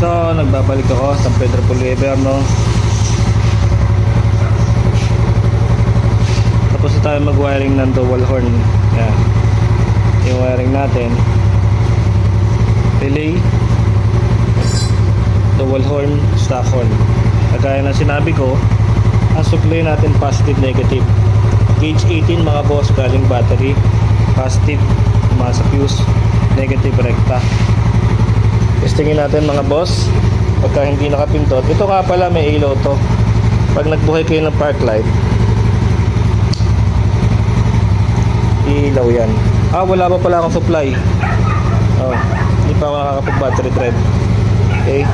So, nagbabalik ako sa San Pedro Puliever, no? Tapos na tayo mag-wiring ng dual horn. Yan. Yung wiring natin. Relay, dual horn, stock horn. Kagaya ng sinabi ko, ang supply natin positive, negative. Gauge 18 mga boss, galing battery. Positive, masa fuse. Negative, rekta. Testingin natin mga boss. Pagka hindi nakapindot, ito nga pala may ilaw to. Pag nagbuhay kayo ng park light, ilaw yan. Wala pa pala akong supply. Hindi pa ako nakakapag battery drive. Okay.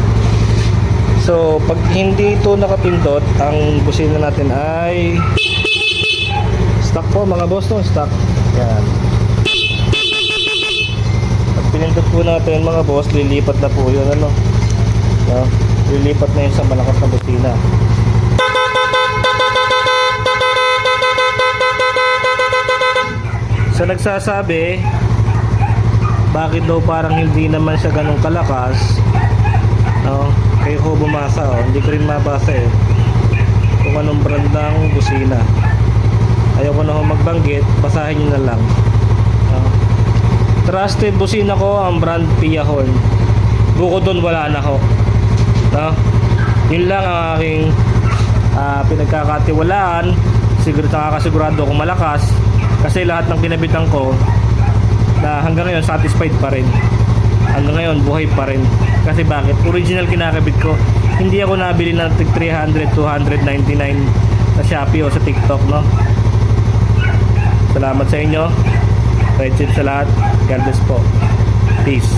So pag hindi ito nakapindot, ang busina natin ay stock po mga boss, no? Stock. Yan. Pinindot po natin mga boss, lilipat na po yun, ano, no? Lilipat na yun sa malakas na busina. So nagsasabi, bakit daw parang hindi naman siya ganun kalakas, no? Kayo ko bumasa, hindi ko rin mabasa kung anong brand ng busina. Ayaw ko na magbanggit, basahin nyo na lang. Trusted busina ko ang brand Pia Horn. Buko doon wala na ako. No? Yun lang ang aking pinagkakatiwalaan. Siguro nakakasigurado kung malakas. Kasi lahat ng pinabitan ko na hanggang ngayon satisfied pa rin. Hanggang ngayon buhay pa rin. Kasi bakit? Original kinakabit ko. Hindi ako nabili ng 300, 299 sa Shopee o sa TikTok, no? Salamat sa inyo. Right, sa lahat. God bless po. Peace.